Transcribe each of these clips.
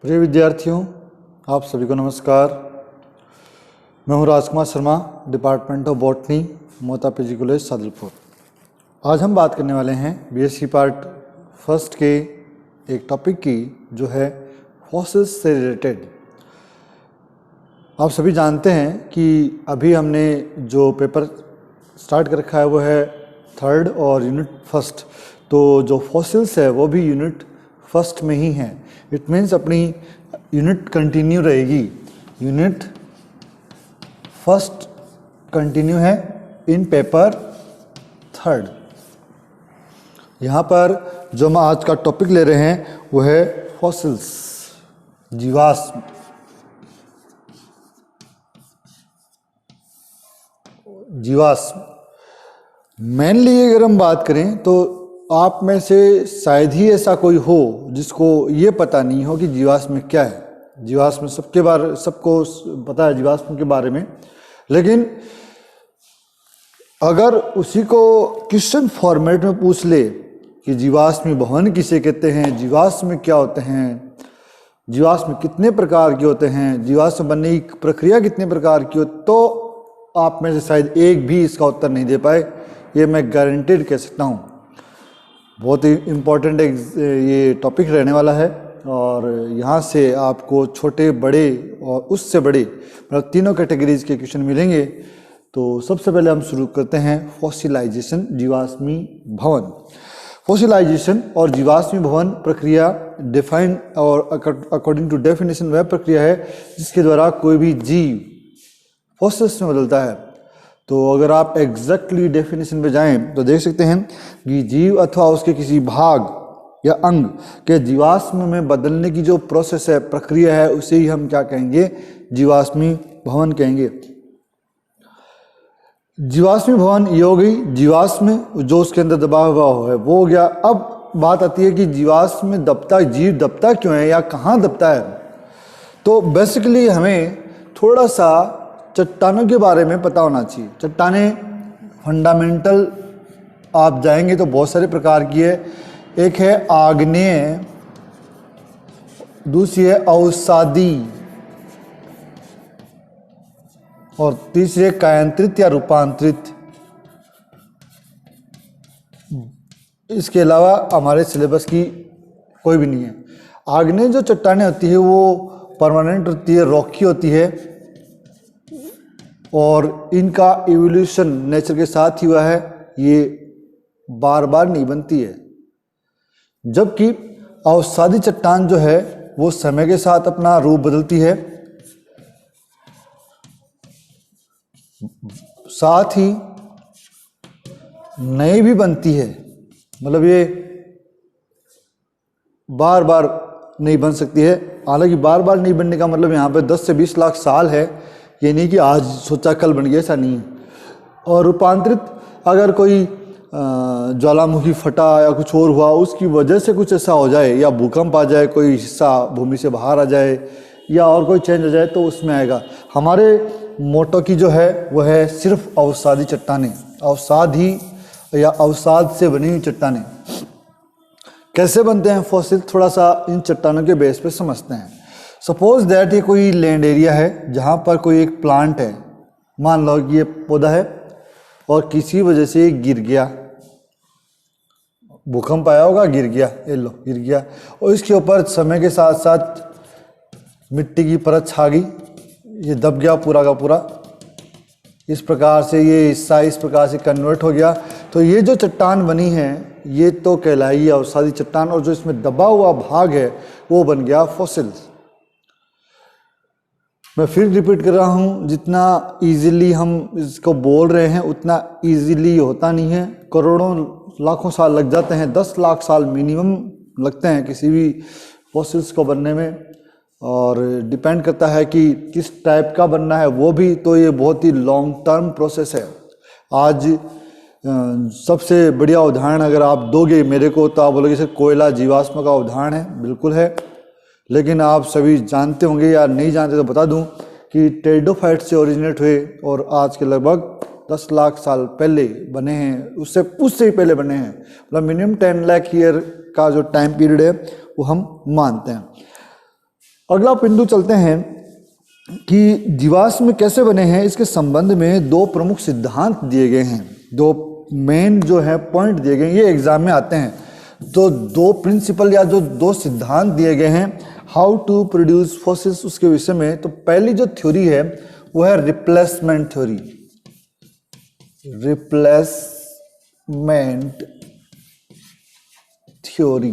प्रिय विद्यार्थियों, आप सभी को नमस्कार। मैं हूं Rajkumar Sharma, department of botany, Mota PG college Sadulpur. आज हम बात करने वाले हैं बीएससी पार्ट फर्स्ट के एक टॉपिक की, जो है फॉसिल्स से रिलेटेड। आप सभी जानते हैं कि अभी हमने जो पेपर स्टार्ट कर रखा है वो है थर्ड और यूनिट फर्स्ट। तो जो फॉसिल्स है वो भी यूनिट फर्स्ट में ही है। इट मीन्स अपनी यूनिट कंटिन्यू रहेगी। यूनिट फर्स्ट कंटिन्यू है इन पेपर थर्ड। यहाँ पर जो हम आज का टॉपिक ले रहे हैं वो है फॉसिल्स, जीवाश्म। मेनली अगर हम बात करें तो आप में से शायद ही ऐसा कोई हो जिसको ये पता नहीं हो कि जीवाश्म क्या है। जीवाश्म सबको पता है जीवाश्म के बारे में, लेकिन अगर उसी को क्वेश्चन फॉर्मेट में पूछ ले कि जीवाश्म भवन किसे कहते हैं, जीवाश्म क्या होते हैं, जीवाश्म कितने प्रकार के होते हैं, जीवाश्म बनने की प्रक्रिया कितने प्रकार की हो, तो आप में से शायद एक भी इसका उत्तर नहीं दे पाए। ये मैं गारंटेड कह सकता हूँ। बहुत ही इम्पोर्टेंट ये टॉपिक रहने वाला है और यहाँ से आपको छोटे बड़े और उससे बड़े मतलब तीनों कैटेगरीज के क्वेश्चन मिलेंगे। तो सबसे पहले हम शुरू करते हैं फॉसिलाइजेशन, जीवाश्मी भवन। फॉसिलाइजेशन और जीवाश्मी भवन प्रक्रिया डिफाइन और अकॉर्डिंग टू डेफिनेशन वह प्रक्रिया है जिसके द्वारा कोई भी जीव फॉसिल्स में बदलता है। तो अगर आप एग्जैक्टली डेफिनेशन पे जाएं तो देख सकते हैं कि जीव अथवा उसके किसी भाग या अंग के जीवाश्म में बदलने की जो प्रोसेस है, प्रक्रिया है, उसे ही हम क्या कहेंगे, जीवाश्मी भवन कहेंगे। जीवाश्मी भवन ये हो गई जीवाश्म जो उसके अंदर दबा हुआ है वो हो गया। अब बात आती है कि जीवाश्म में दबता, जीव दबता क्यों है या कहाँ दबता है। तो बेसिकली हमें थोड़ा सा चट्टानों के बारे में पता होना चाहिए। चट्टानें फंडामेंटल आप जाएंगे तो बहुत सारे प्रकार की है। एक है आग्नेय, दूसरी है अवसादी और तीसरी है कायांतरित या रूपांतरित। इसके अलावा हमारे सिलेबस की कोई भी नहीं है। आग्नेय जो चट्टानें होती है वो परमानेंट होती है, रॉकी होती है और इनका इवोल्यूशन नेचर के साथ ही हुआ है, ये बार बार नहीं बनती है। जबकि अवसादी चट्टान जो है वो समय के साथ अपना रूप बदलती है, साथ ही नई भी बनती है। मतलब ये बार बार नहीं बन सकती है। हालांकि बार बार नहीं बनने का मतलब यहाँ पे 10 से 20 लाख साल है, ये नहीं कि आज सोचा कल बन गया, ऐसा नहीं है। और रूपांतरित, अगर कोई ज्वालामुखी फटा या कुछ और हुआ, उसकी वजह से कुछ ऐसा हो जाए या भूकंप आ जाए, कोई हिस्सा भूमि से बाहर आ जाए या और कोई चेंज हो जाए तो उसमें आएगा। हमारे मोटो की जो है वो है सिर्फ अवसादी चट्टानें, अवसादी या अवसाद से बनी हुई चट्टानें। कैसे बनते हैं फॉसिल, थोड़ा सा इन चट्टानों के बेस पे समझते हैं। सपोज दैट ये कोई लैंड एरिया है जहाँ पर कोई एक प्लांट है, मान लो कि ये पौधा है और किसी वजह से ये गिर गया, भूकंप आया होगा, गिर गया, ये लो गिर गया, और इसके ऊपर समय के साथ साथ मिट्टी की परत छा गई, ये दब गया पूरा का पूरा। इस प्रकार से ये हिस्सा इस प्रकार से कन्वर्ट हो गया। तो ये जो चट्टान बनी है ये तो कहलाई अवसादी चट्टान, और जो इसमें दबा हुआ भाग है वो बन गया फॉसिल्स। मैं फिर रिपीट कर रहा हूँ, जितना इजीली हम इसको बोल रहे हैं उतना इजीली होता नहीं है। करोड़ों लाखों साल लग जाते हैं, 10 लाख साल मिनिमम लगते हैं किसी भी फॉसिल्स को बनने में, और डिपेंड करता है कि किस टाइप का बनना है वो भी। तो ये बहुत ही लॉन्ग टर्म प्रोसेस है। आज सबसे बढ़िया उदाहरण अगर आप दोगे मेरे को तो आप बोलोगे सर कोयला जीवाश्म का उदाहरण है, बिल्कुल है। लेकिन आप सभी जानते होंगे या नहीं जानते तो बता दूं कि टेरिडोफाइट से ओरिजिनेट हुए और आज के लगभग 10 लाख साल पहले बने हैं, उससे ही पहले बने हैं। मतलब मिनिमम 10 लाख ईयर का जो टाइम पीरियड है वो हम मानते हैं। अगला बिंदु चलते हैं कि जीवाश्म कैसे बने हैं। इसके संबंध में दो प्रमुख सिद्धांत दिए गए हैं, दो मेन जो है पॉइंट दिए गए हैं, ये एग्जाम में आते हैं। तो दो प्रिंसिपल या जो दो सिद्धांत दिए गए हैं हाउ टू प्रोड्यूस फॉसिल्स, उसके विषय में। तो पहली जो थ्योरी है वो है रिप्लेसमेंट थ्योरी, रिप्लेसमेंट थ्योरी,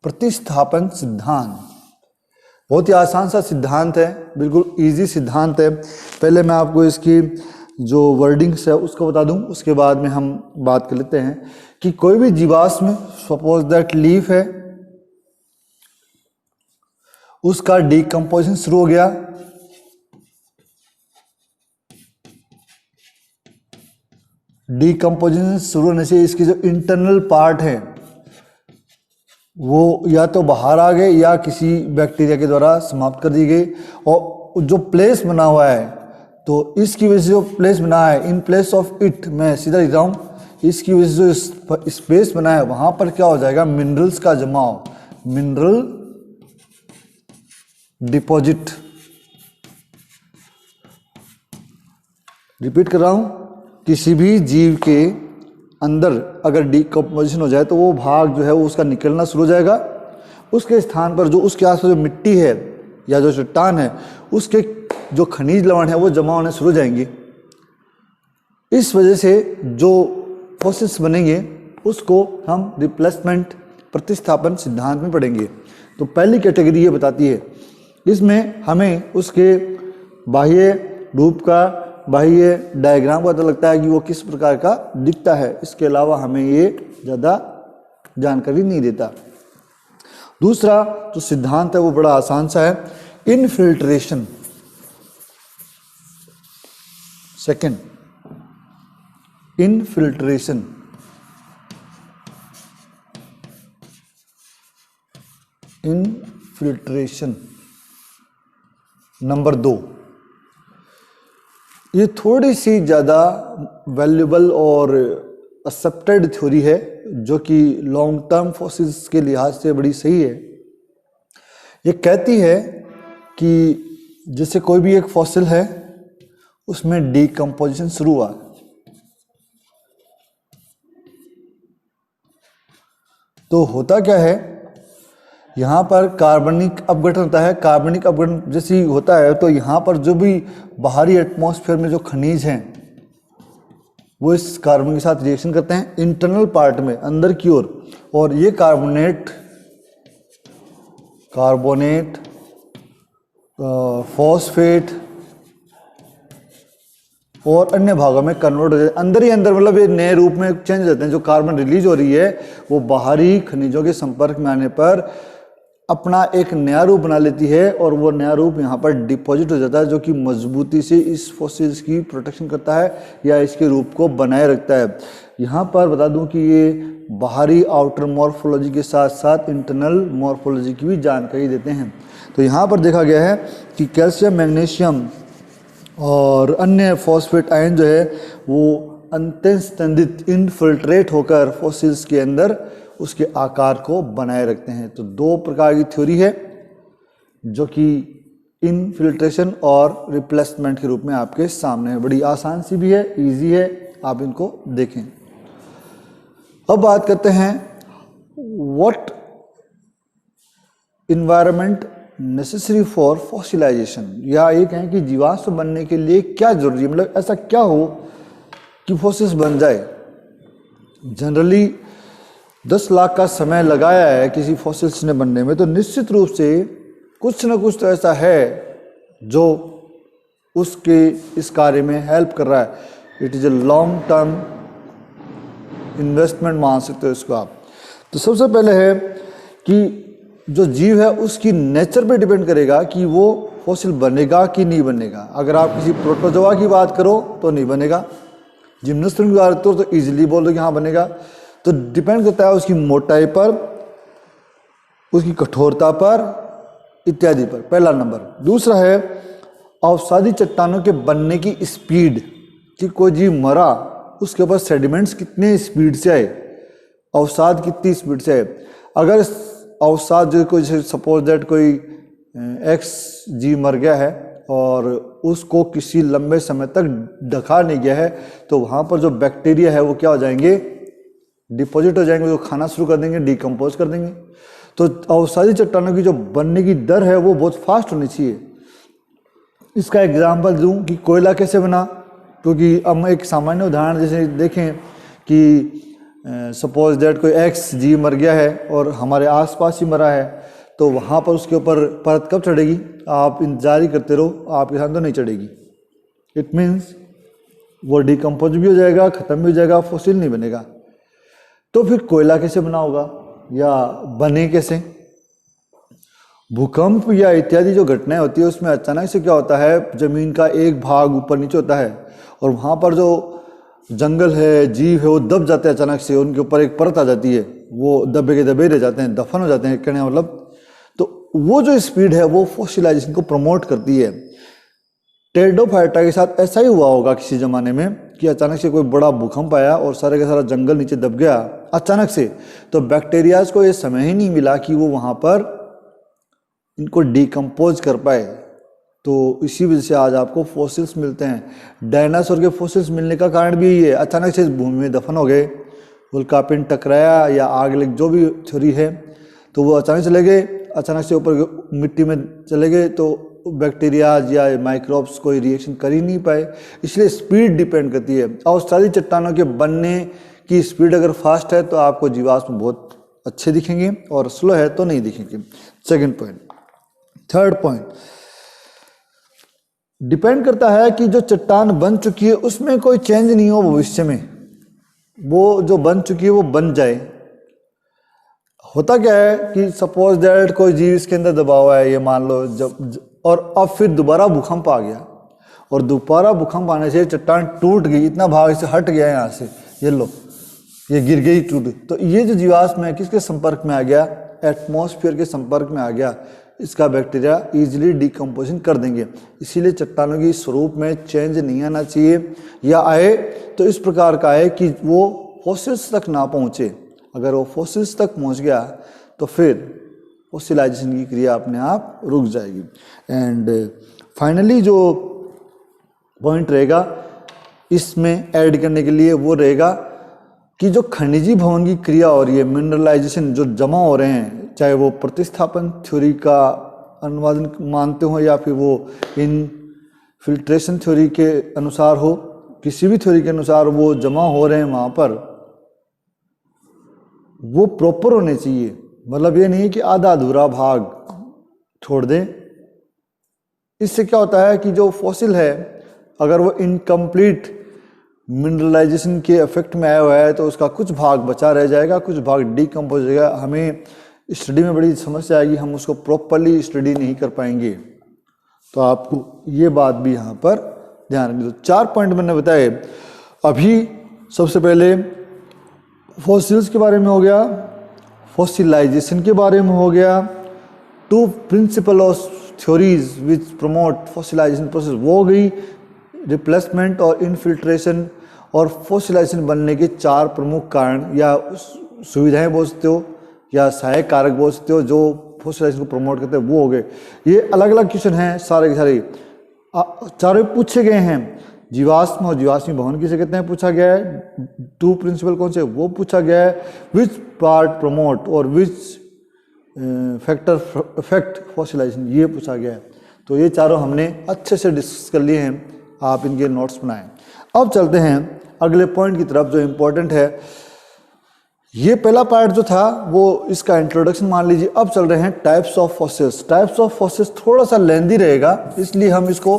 प्रतिस्थापन सिद्धांत। बहुत ही आसान सा सिद्धांत है, बिल्कुल इजी सिद्धांत है। पहले मैं आपको इसकी जो वर्डिंग्स है उसको बता दूं, उसके बाद में हम बात कर लेते हैं कि कोई भी जीवाश्म, सपोज दैट लीफ है, उसका डीकंपोजिशन शुरू हो गया, डीकंपोजिशन शुरू होने से इसकी जो इंटरनल पार्ट है वो या तो बाहर आ गए या किसी बैक्टीरिया के द्वारा समाप्त कर दी गई। और जो प्लेस बना हुआ है, तो इसकी वजह से जो प्लेस बना है, इन प्लेस ऑफ इट, मैं सीधा लिख रहा हूँ, इसकी वजह से जो स्पेस बना है वहां पर क्या हो जाएगा, मिनरल्स का जमाव, मिनरल डिपॉजिट। रिपीट कर रहा हूं, किसी भी जीव के अंदर अगर डीकंपोजिशन हो जाए तो वो भाग जो है वो उसका निकलना शुरू हो जाएगा। उसके स्थान पर जो उसके आसपास जो मिट्टी है या जो चट्टान है, उसके जो खनिज लवण है वो जमा होने शुरू हो जाएंगे। इस वजह से जो फॉसिल्स बनेंगे उसको हम रिप्लेसमेंट, प्रतिस्थापन सिद्धांत में पढ़ेंगे। तो पहली कैटेगरी ये बताती है, इसमें हमें उसके बाह्य रूप का, बाह्य डायग्राम का पता लगता है कि वो किस प्रकार का दिखता है। इसके अलावा हमें ये ज़्यादा जानकारी नहीं देता। दूसरा जो सिद्धांत है वो बड़ा आसान सा है, infiltration. Second, infiltration. Infiltration number 2, ये थोड़ी सी ज़्यादा वैल्यूबल और एक्सेप्टेड थ्योरी है, जो कि लॉन्ग टर्म फॉसिल्स के लिहाज से बड़ी सही है। ये कहती है कि जैसे कोई भी एक फॉसिल है, उसमें डीकंपोजिशन शुरू हुआ, तो होता क्या है, यहाँ पर कार्बनिक अपघटन होता है। कार्बनिक अपघटन जैसे ही होता है तो यहाँ पर जो भी बाहरी एटमॉस्फेयर में जो खनिज हैं वो इस कार्बन के साथ रिएक्शन करते हैं इंटरनल पार्ट में, अंदर की ओर, और ये कार्बोनेट फॉस्फेट और अन्य भागों में कन्वर्ट हो जाते हैं। अंदर ही अंदर, मतलब ये नए रूप में चेंज हो जाते हैं। जो कार्बन रिलीज हो रही है वो बाहरी खनिजों के संपर्क में आने पर अपना एक नया रूप बना लेती है, और वो नया रूप यहाँ पर डिपॉजिट हो जाता है, जो कि मजबूती से इस फॉसिल्स की प्रोटेक्शन करता है या इसके रूप को बनाए रखता है। यहाँ पर बता दूं कि ये बाहरी आउटर मॉर्फोलॉजी के साथ साथ इंटरनल मॉर्फोलॉजी की भी जानकारी देते हैं। तो यहाँ पर देखा गया है कि कैल्शियम, मैग्नीशियम और अन्य फॉस्फेट आयन जो है वो अंतस्తంदित, इनफिल्ट्रेट होकर फॉसिल्स के अंदर उसके आकार को बनाए रखते हैं। तो दो प्रकार की थ्योरी है जो कि इनफिल्ट्रेशन और रिप्लेसमेंट के रूप में आपके सामने है। बड़ी आसान सी भी है, इजी है, आप इनको देखें। अब बात करते हैं what environment necessary for fossilisation, या ये कहें कि जीवाश्म बनने के लिए क्या जरूरी है, मतलब ऐसा क्या हो कि फॉसिल्स बन जाए। जनरली 10 लाख का समय लगाया है किसी फॉसिल्स ने बनने में, तो निश्चित रूप से कुछ न कुछ तो ऐसा है जो उसके इस कार्य में हेल्प कर रहा है। It is a long term investment मान सकते हो इसको आप। तो सबसे पहले है कि जो जीव है उसकी नेचर पे डिपेंड करेगा कि वो फॉसिल बनेगा कि नहीं बनेगा। अगर आप किसी प्रोटोजोआ की बात करो तो नहीं बनेगा, जिम्नोस्पर्म की बात करो तो ईजिली बोल दो कि हाँ बनेगा। तो डिपेंड करता है उसकी मोटाई पर, उसकी कठोरता पर, इत्यादि पर, पहला नंबर। दूसरा है अवसादी चट्टानों के बनने की स्पीड, कि कोई जीव मरा उसके ऊपर सेडिमेंट्स कितने स्पीड से आए, अवसाद कितनी स्पीड से आए। अगर अवसाद जो कोई सपोज दैट कोई एक्स जी मर गया है और उसको किसी लंबे समय तक ढका नहीं गया है, तो वहाँ पर जो बैक्टीरिया है वो क्या हो जाएंगे, डिपॉजिट हो जाएंगे, जो खाना शुरू कर देंगे, डिकम्पोज कर देंगे। तो अवसादी चट्टानों की जो बनने की दर है वो बहुत फास्ट होनी चाहिए। इसका एग्जाम्पल दूं कि कोयला कैसे बना, क्योंकि हम एक सामान्य उदाहरण जैसे देखें कि सपोज दैट कोई एक्स जी मर गया है और हमारे आसपास ही मरा है, तो वहाँ पर उसके ऊपर परत कब चढ़ेगी, आप इंतजार ही करते रहो, आपके साथ तो नहीं चढ़ेगी। इट मीन्स वो डिकम्पोज भी हो जाएगा, ख़त्म भी हो जाएगा, फॉसिल नहीं बनेगा। तो फिर कोयला कैसे बना होगा या बने कैसे? भूकंप या इत्यादि जो घटनाएं होती है उसमें अचानक से क्या होता है, जमीन का एक भाग ऊपर नीचे होता है और वहाँ पर जो जंगल है, जीव है, वो दब जाते हैं अचानक से, उनके ऊपर एक परत आ जाती है, वो दबे के दबे रह जाते हैं, दफन हो जाते हैं कहने मतलब। तो वो जो स्पीड है वो फॉसिलाइजेशन को प्रमोट करती है। टेरिडोफाइटा के साथ ऐसा ही हुआ होगा किसी ज़माने में कि अचानक से कोई बड़ा भूकंप आया और सारे का सारा जंगल नीचे दब गया अचानक से, तो बैक्टीरियाज को ये समय ही नहीं मिला कि वो वहाँ पर इनको डिकम्पोज कर पाए। तो इसी वजह से आज आपको फॉसिल्स मिलते हैं। डायनासोर के फॉसिल्स मिलने का कारण भी यही है, अचानक से इस भूमि में दफन हो गए, उल्कापिंड टकराया या आग लग, जो भी थ्योरी है, तो वो अचानक चले गए, अचानक से ऊपर मिट्टी में चले गए, तो बैक्टीरियाज या माइक्रोब्स कोई रिएक्शन कर ही नहीं पाए। इसलिए स्पीड डिपेंड करती है। अवसादी चट्टानों के बनने की स्पीड अगर फास्ट है तो आपको जीवाश्म बहुत अच्छे दिखेंगे और स्लो है तो नहीं दिखेंगे। Second point. Third point, depend करता है कि जो चट्टान बन चुकी है उसमें कोई चेंज नहीं हो भविष्य में, वो जो बन चुकी है वो बन जाए। होता क्या है कि सपोज दैट कोई जीव इसके अंदर दबा हुआ है, ये मान लो, और अब फिर दोबारा भूकंप आ गया और दोबारा भूकंप आने से चट्टान टूट गई, इतना भाग से हट गया यहाँ से, ये लो, ये गिर गई, टूट गई। तो ये जो जीवाश्म है किसके संपर्क में आ गया, एटमॉस्फेयर के संपर्क में आ गया, इसका बैक्टीरिया इजीली डिकम्पोजिशन कर देंगे। इसीलिए चट्टानों की स्वरूप में चेंज नहीं आना चाहिए, या आए तो इस प्रकार का आए कि वो फॉसिल्स तक ना पहुँचे। अगर वो फॉसिल्स तक पहुँच गया तो फिर फॉसिलाइजेशन की क्रिया अपने आप रुक जाएगी। एंड फाइनली जो पॉइंट रहेगा इसमें ऐड करने के लिए वो रहेगा कि जो खनिजी भवन की क्रिया हो रही है, मिनरलाइजेशन जो जमा हो रहे हैं, चाहे वो प्रतिस्थापन थ्योरी का अनुवादन मानते हो या फिर वो इनफिल्ट्रेशन थ्योरी के अनुसार हो, किसी भी थ्योरी के अनुसार वो जमा हो रहे हैं वहाँ पर, वो प्रॉपर होने चाहिए। मतलब ये नहीं कि आधा अधूरा भाग छोड़ दें। इससे क्या होता है कि जो फॉसिल है अगर वो इनकम्प्लीट मिनरलाइजेशन के इफेक्ट में आया हुआ है तो उसका कुछ भाग बचा रह जाएगा, कुछ भाग डिकम्पोज हो जाएगा। हमें स्टडी में बड़ी समस्या आएगी, हम उसको प्रॉपरली स्टडी नहीं कर पाएंगे। तो आपको ये बात भी यहाँ पर ध्यान रखनी। तो 4 पॉइंट मैंने बताए। अभी सबसे पहले फॉसिल्स के बारे में हो गया, फॉसिलाइजेशन के बारे में हो गया, 2 principle of theories which promote fossilisation process वो हो गई, रिप्लेसमेंट और इनफिल्ट्रेशन, और फॉसिलाइजेशन बनने के 4 प्रमुख कारण या सुविधाएं बोल सकते हो या सहायक कारक बोल सकते हो जो फॉसिलाइजेशन को प्रमोट करते हैं, वो हो गए। ये अलग अलग क्वेश्चन हैं सारे के सारे, चारों पूछे गए हैं। जीवाश्म और जीवाश्मी भवन किसे कहते हैं पूछा गया है, 2 प्रिंसिपल कौन से वो पूछा गया है, विच पार्ट प्रमोट और विच फैक्टर इफेक्ट फॉसिलाइजेशन ये पूछा गया है। तो ये चारों हमने अच्छे से डिस्कस कर लिए हैं, आप इनके नोट्स बनाएं। अब चलते हैं अगले पॉइंट की तरफ जो इम्पोर्टेंट है। ये पहला पार्ट जो था वो इसका इंट्रोडक्शन मान लीजिए। अब चल रहे हैं types of fossils. Types of fossils थोड़ा सा लेंदी रहेगा, इसलिए हम इसको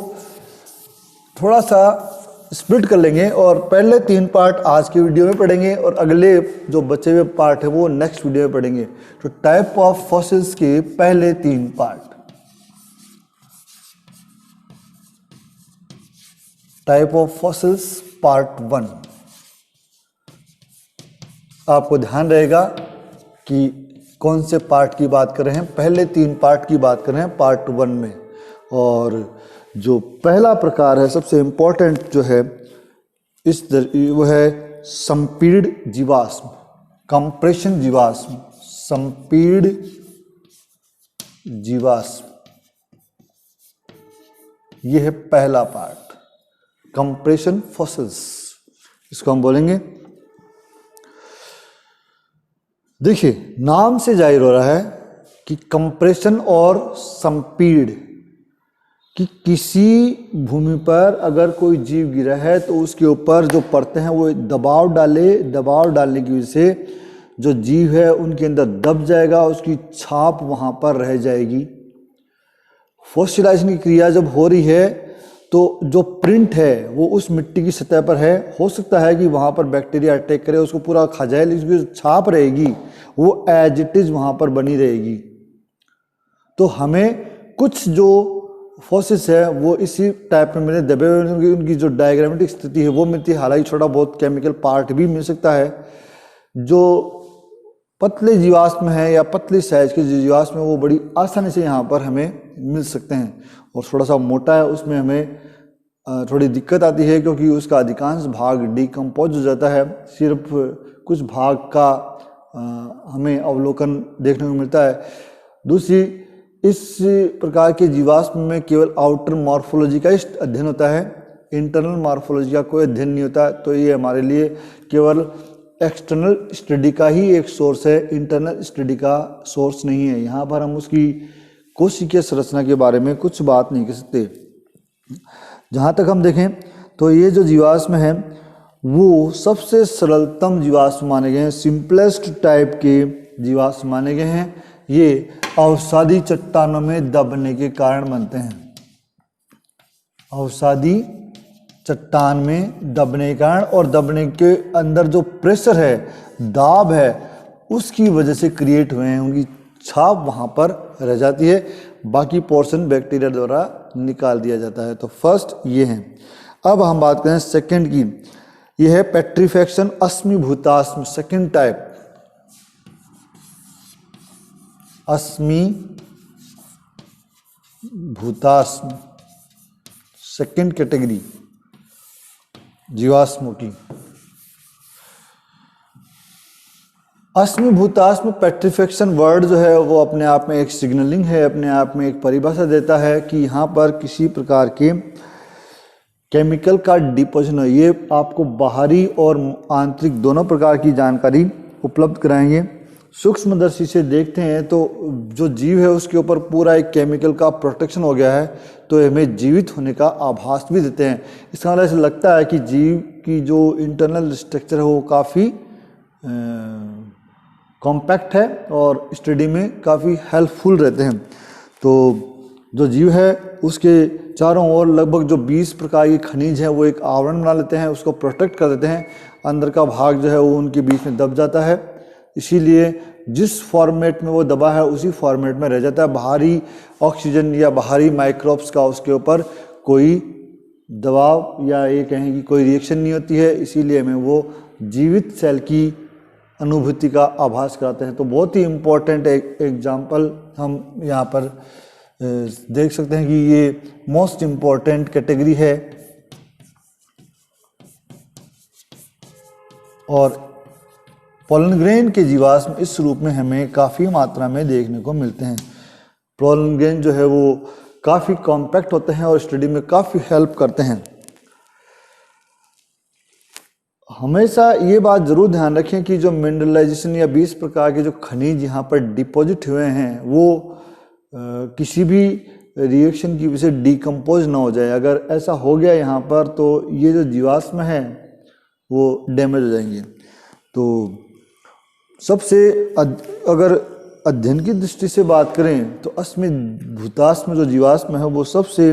थोड़ा सा स्प्लिट कर लेंगे और पहले 3 पार्ट आज की वीडियो में पढ़ेंगे और अगले जो बचे हुए पार्ट है वो नेक्स्ट वीडियो में पढ़ेंगे। तो टाइप ऑफ फॉसिल्स के पहले 3 part. Type of fossils part 1। आपको ध्यान रहेगा कि कौन से पार्ट की बात कर रहे हैं, पहले 3 पार्ट की बात कर रहे हैं पार्ट 1 में। और जो पहला प्रकार है सबसे इम्पोर्टेंट जो है वो है संपीड़ित जीवाश्म, कंप्रेशन जीवाश्म, संपीड़ित जीवाश्म। ये है पहला पार्ट, कंप्रेशन फॉसिल्स, इसको हम बोलेंगे। देखिए नाम से जाहिर हो रहा है कि कंप्रेशन और संपीड़, कि किसी भूमि पर अगर कोई जीव गिरा है तो उसके ऊपर जो परतें हैं वो दबाव डालने की वजह से जो जीव है उनके अंदर दब जाएगा, उसकी छाप वहाँ पर रह जाएगी। फॉसिलाइजेशन की क्रिया जब हो रही है तो जो प्रिंट है वो उस मिट्टी की सतह पर है, हो सकता है कि वहाँ पर बैक्टीरिया अटैक करे, उसको पूरा खा जाए, लेकिन जो छाप रहेगी वो एज इट इज़ वहाँ पर बनी रहेगी। तो हमें कुछ जो फॉसिल्स है वो इसी टाइप में मिले, दबे हुए, उनकी जो डायग्रामेटिक स्थिति है वो मिलती है। हालांकि छोटा बहुत केमिकल पार्ट भी मिल सकता है। जो पतले जीवाश्म है या पतली साइज के जीवाश्म है वो बड़ी आसानी से यहाँ पर हमें मिल सकते हैं, और थोड़ा सा मोटा है उसमें हमें थोड़ी दिक्कत आती है, क्योंकि उसका अधिकांश भाग डिकम्पोज हो जाता है, सिर्फ कुछ भाग का हमें अवलोकन देखने को मिलता है। दूसरी, इस प्रकार के जीवाश्म में केवल आउटर मॉर्फोलॉजी का अध्ययन होता है, इंटरनल मॉर्फोलॉजी का कोई अध्ययन नहीं होता। तो ये हमारे लिए केवल एक्सटर्नल स्टडी का ही एक सोर्स है, इंटरनल स्टडी का सोर्स नहीं है। यहाँ पर हम उसकी कोशिकीय संरचना के बारे में कुछ बात नहीं कर सकते। जहाँ तक हम देखें तो ये जो जीवाश्म है वो सबसे सरलतम जीवाश्म माने गए हैं, सिंपलेस्ट टाइप के जीवाश्म माने गए हैं। ये अवसादी चट्टानों में दबने के कारण बनते हैं, अवसादी चट्टान में दबने के कारण, और दबने के अंदर जो प्रेशर है, दाब है, उसकी वजह से क्रिएट हुए हैं, उनकी छाप वहाँ पर रह जाती है, बाकी पोर्शन बैक्टीरिया द्वारा निकाल दिया जाता है। तो फर्स्ट ये है। अब हम बात करें सेकंड की, ये है पेट्रीफैक्शन अश्मीभूताश्म, सेकंड टाइप, अश्मीभूताश्म, सेकंड कैटेगरी जीवाश्मों की। अश्मीभूताश्म पेट्रीफैक्शन वर्ड जो है वो अपने आप में एक सिग्नलिंग है, अपने आप में एक परिभाषा देता है कि यहाँ पर किसी प्रकार के केमिकल का डिपोजिशन है। ये आपको बाहरी और आंतरिक दोनों प्रकार की जानकारी उपलब्ध कराएंगे। सूक्ष्मदर्शी से देखते हैं तो जो जीव है उसके ऊपर पूरा एक केमिकल का प्रोटेक्शन हो गया है, तो हमें जीवित होने का आभास भी देते हैं। इसका मतलब ऐसा लगता है कि जीव की जो इंटरनल स्ट्रक्चर है वो काफ़ी कॉम्पैक्ट है और स्टडी में काफ़ी हेल्पफुल रहते हैं। तो जो जीव है उसके चारों ओर लगभग जो 20 प्रकार के खनिज हैं वो एक आवरण बना लेते हैं, उसको प्रोटेक्ट कर देते हैं। अंदर का भाग जो है वो उनके बीच में दब जाता है, इसीलिए जिस फॉर्मेट में वो दबा है उसी फॉर्मेट में रह जाता है। बाहरी ऑक्सीजन या बाहरी माइक्रोब्स का उसके ऊपर कोई दबाव या ये कहें कि कोई रिएक्शन नहीं होती है, इसीलिए हमें वो जीवित सेल की अनुभूति का आभास कराते हैं। तो बहुत ही इम्पोर्टेंट एक एग्जाम्पल हम यहाँ पर देख सकते हैं कि ये मोस्ट इम्पोर्टेंट कैटेगरी है, और पोलन ग्रेन के जीवाश्म इस रूप में हमें काफ़ी मात्रा में देखने को मिलते हैं। पोलन ग्रेन जो है वो काफ़ी कॉम्पैक्ट होते हैं और स्टडी में काफ़ी हेल्प करते हैं। हमेशा ये बात ज़रूर ध्यान रखें कि जो मिनरलाइजेशन या 20 प्रकार के जो खनिज यहाँ पर डिपॉजिट हुए हैं वो किसी भी रिएक्शन की वजह से डिकम्पोज ना हो जाए। अगर ऐसा हो गया यहाँ पर तो ये जो जीवाश्म है वो डैमेज हो जाएंगे। तो सबसे अगर अध्ययन की दृष्टि से बात करें तो अश्मीभूताश्म जो जीवाश्म है वो सबसे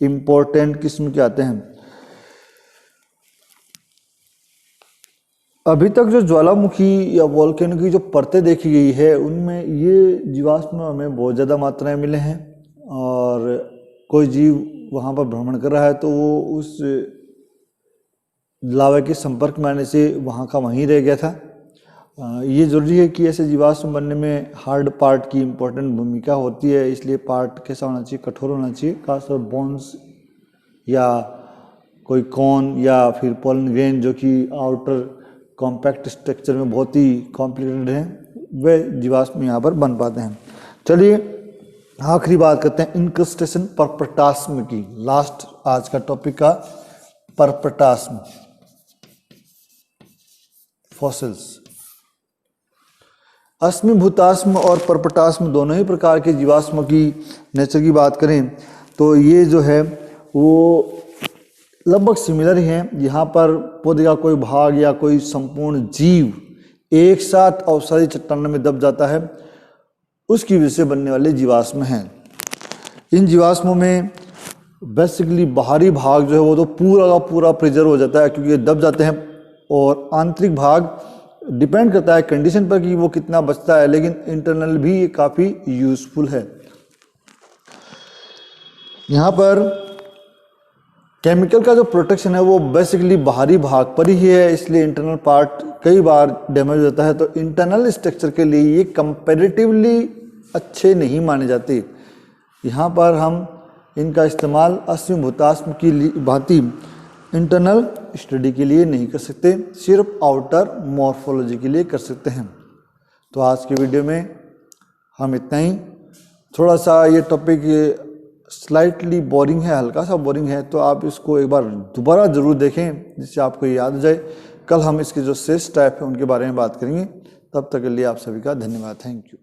इम्पोर्टेंट किस्म के आते हैं। अभी तक जो ज्वालामुखी या वोल्केनो की जो परतें देखी गई है उनमें ये जीवाश्म हमें बहुत ज़्यादा मात्रा में मिले हैं, और कोई जीव वहाँ पर भ्रमण कर रहा है तो वो उस लावा के संपर्क में आने से वहाँ का वहीं रह गया था। ये ज़रूरी है कि ऐसे जीवाश्म बनने में हार्ड पार्ट की इम्पोर्टेंट भूमिका होती है, इसलिए पार्ट कैसा होना चाहिए, कठोर होना चाहिए। खासतौर बोन्स या कोई कॉन या फिर पोलन ग्रेन जो कि आउटर कॉम्पैक्ट स्ट्रक्चर में बहुत ही कॉम्प्लिकेटेड हैं, वे जीवाश्म यहाँ पर बन पाते हैं। चलिए आखिरी बात करते हैं इंक्रस्टेशन परपटास्म की। लास्ट आज का टॉपिक का परपटास्म फॉसिल्स। अश्मिभूताश्म और परपटाश्म दोनों ही प्रकार के जीवाश्म की नेचर की बात करें तो ये जो है वो लगभग सिमिलर ही हैं। यहाँ पर पौधे का कोई भाग या कोई संपूर्ण जीव एक साथ अवसादी चट्टानों में दब जाता है, उसकी वजह से बनने वाले जीवाश्म हैं। इन जीवाश्मों में बेसिकली बाहरी भाग जो है वो तो पूरा का पूरा प्रिजर्व हो जाता है क्योंकि ये दब जाते हैं, और आंतरिक भाग डिपेंड करता है कंडीशन पर कि वो कितना बचता है, लेकिन इंटरनल भी ये काफ़ी यूजफुल है। यहाँ पर केमिकल का जो प्रोटेक्शन है वो बेसिकली बाहरी भाग पर ही है, इसलिए इंटरनल पार्ट कई बार डैमेज हो जाता है। तो इंटरनल स्ट्रक्चर के लिए ये कंपैरेटिवली अच्छे नहीं माने जाते। यहाँ पर हम इनका इस्तेमाल अश्मिभूताश्म की भांति इंटरनल स्टडी के लिए नहीं कर सकते, सिर्फ आउटर मॉर्फोलॉजी के लिए कर सकते हैं। तो आज की वीडियो में हम इतना ही। थोड़ा सा ये टॉपिक स्लाइटली बोरिंग है, हल्का सा बोरिंग है, तो आप इसको एक बार दोबारा ज़रूर देखें जिससे आपको याद हो जाए। कल हम इसके जो सेस टाइप है उनके बारे में बात करेंगे। तब तक के लिए आप सभी का धन्यवाद। Thank you.